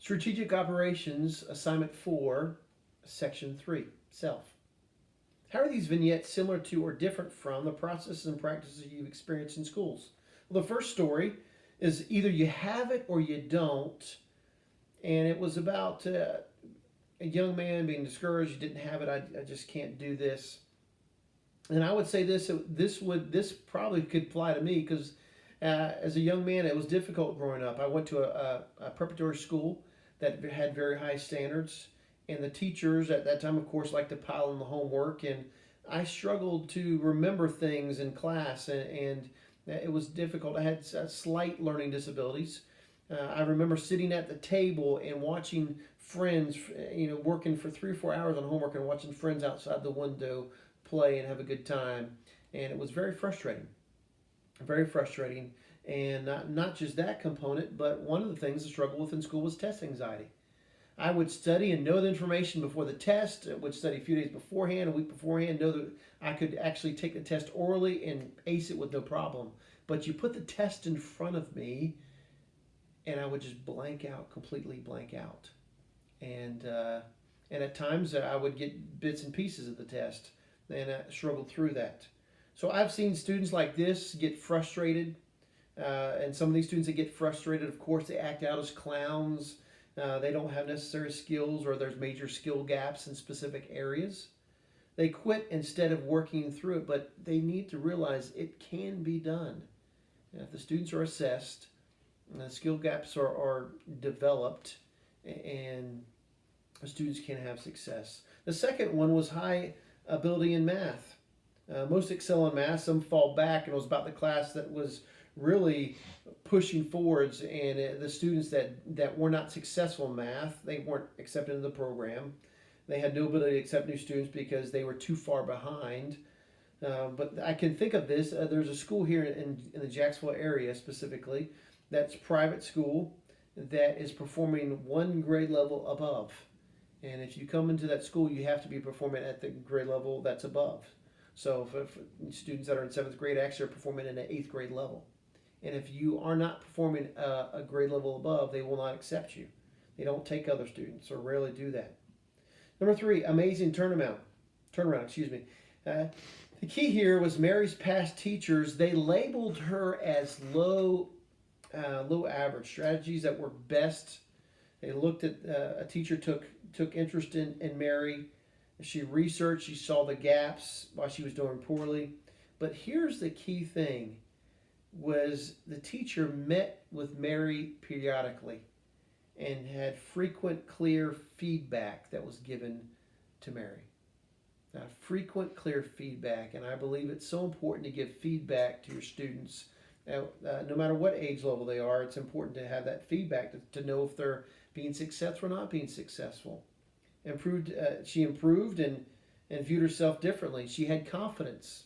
Strategic Operations, Assignment 4, Section 3, Self. How are these vignettes similar to or different from the processes and practices you've experienced in schools? Well, the first story is either you have it or you don't, and it was about a young man being discouraged. You didn't have it. I just can't do this. And I would say this probably could apply to me because as a young man, it was difficult growing up. I went to a preparatory school that had very high standards, and the teachers at that time, of course, liked to pile in the homework, and I struggled to remember things in class, and it was difficult. I had slight learning disabilities. I remember sitting at the table and watching friends, working for 3 or 4 hours on homework and watching friends outside the window play and have a good time. And it was very frustrating. Very frustrating. And not just that component, but one of the things I struggled with in school was test anxiety. I would study and know the information before the test. I would study a few days beforehand, a week beforehand, know that I could actually take the test orally and ace it with no problem. But you put the test in front of me, and I would just completely blank out. And at times I would get bits and pieces of the test, and I struggled through that. So I've seen students like this get frustrated, and some of these students that get frustrated, of course, they act out as clowns. They don't have necessary skills, or there's major skill gaps in specific areas. They quit instead of working through it, but they need to realize it can be done. And if the students are assessed, and the skill gaps are developed, and the students can have success. The second one was high ability in math. Most excel in math, some fall back, and it was about the class that was really pushing forwards, and the students that were not successful in math, they weren't accepted into the program. They had no ability to accept new students because they were too far behind. But I can think of this. There's a school here in the Jacksonville area specifically that's private school that is performing one grade level above. And if you come into that school, you have to be performing at the grade level that's above. So if students that are in 7th grade actually are performing at an 8th grade level. And if you are not performing a grade level above, they will not accept you. They don't take other students, or rarely do that. Number 3, amazing turnaround. The key here was Mary's past teachers. They labeled her as low average, strategies that were best. They looked at a teacher took interest in Mary. She researched. She saw the gaps while she was doing poorly. But here's the key thing: was the teacher met with Mary periodically and had frequent, clear feedback that was given to Mary. Now, frequent, clear feedback, and I believe it's so important to give feedback to your students. Now, no matter what age level they are, it's important to have that feedback to know if they're being successful or not being successful. She improved and viewed herself differently. She had confidence.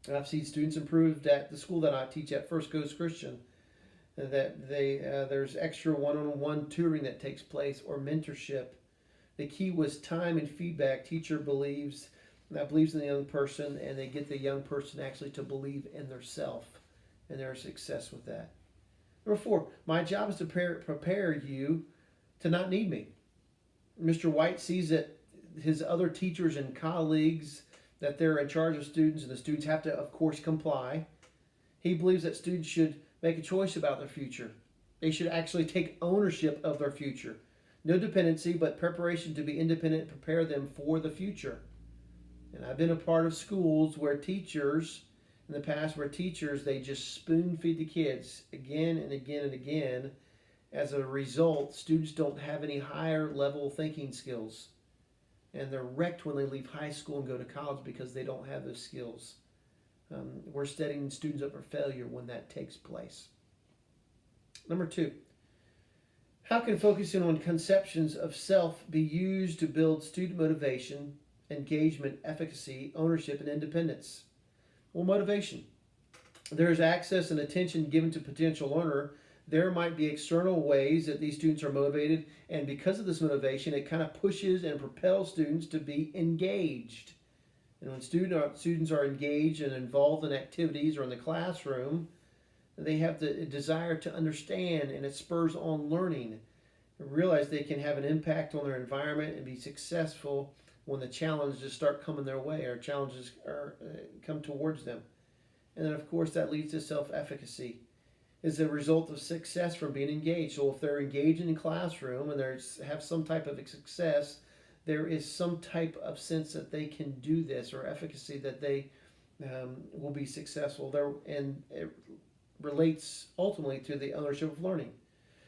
And I've seen students improved at the school that I teach at, First Coast Christian, that there's extra one-on-one tutoring that takes place, or mentorship. The key was time and feedback. Teacher believes in the young person, and they get the young person actually to believe in their self, and their success with that. Number 4, my job is to prepare you to not need me. Mr. White sees that his other teachers and colleagues, that they're in charge of students, and the students have to, of course, comply. He believes that students should make a choice about their future. They should actually take ownership of their future. No dependency, but preparation to be independent and prepare them for the future. And I've been a part of schools where teachers, in the past, they just spoon feed the kids again and again and again. As a result, students don't have any higher level thinking skills. And they're wrecked when they leave high school and go to college because they don't have those skills. We're setting students up for failure when that takes place. Number 2, how can focusing on conceptions of self be used to build student motivation, engagement, efficacy, ownership, and independence? Well, motivation. There is access and attention given to potential learner. There might be external ways that these students are motivated, and because of this motivation, it kind of pushes and propels students to be engaged. And when students are engaged and involved in activities or in the classroom, they have the desire to understand, and it spurs on learning. realize they can have an impact on their environment and be successful when the challenges start coming their way or challenges come towards them. And then, of course, that leads to self-efficacy. Is a result of success from being engaged. So if they're engaged in a classroom and they have some type of success, there is some type of sense that they can do this or efficacy that they will be successful there, and it relates ultimately to the ownership of learning.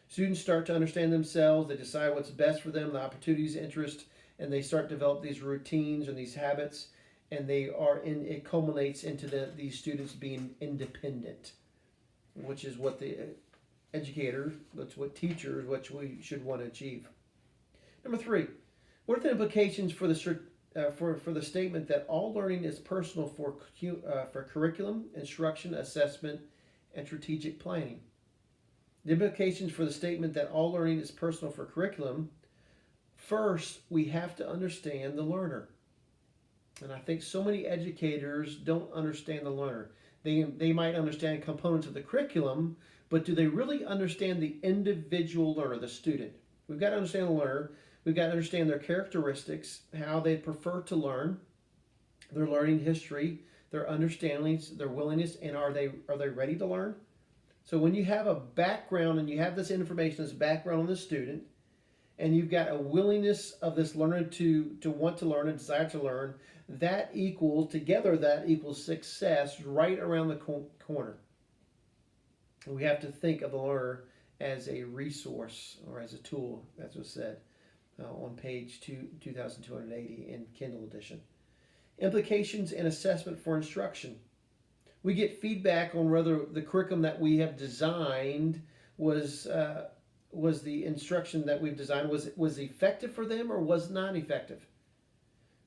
Students start to understand themselves, they decide what's best for them, the opportunities, interest, and they start to develop these routines and these habits, and it culminates into these students being independent, which is what the educators, that's what teachers, what we should want to achieve. Number 3, what are the implications for the statement that all learning is personal for curriculum, instruction, assessment, and strategic planning? The implications for the statement that all learning is personal for curriculum. First, we have to understand the learner. And I think so many educators don't understand the learner. They might understand components of the curriculum, but do they really understand the individual learner, the student? We've got to understand the learner. We've got to understand their characteristics, how they prefer to learn, their learning history, their understandings, their willingness, and are they ready to learn? So when you have a background and you have this information, this background on the student, and you've got a willingness of this learner to want to learn, a desire to learn, that equals success right around the corner. And we have to think of the learner as a resource or as a tool, as was said on page 2280 in Kindle edition. Implications and assessment for instruction. We get feedback on whether the curriculum that we have designed was the instruction that we've designed was effective for them or was not effective.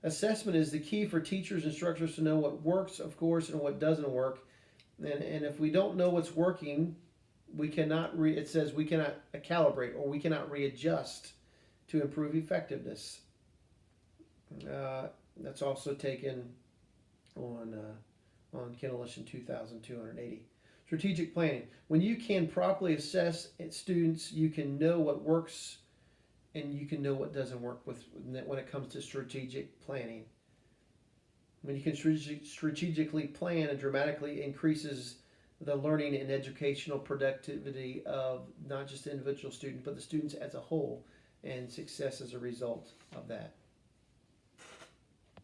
Assessment is the key for teachers, instructors to know what works, of course, and what doesn't work. And if we don't know what's working, we cannot calibrate or we cannot readjust to improve effectiveness. That's also taken on Kindle edition 2280. Strategic planning. When you can properly assess students, you can know what works and you can know what doesn't work when it comes to strategic planning. When you can strategically plan, it dramatically increases the learning and educational productivity of not just the individual student, but the students as a whole, and success as a result of that.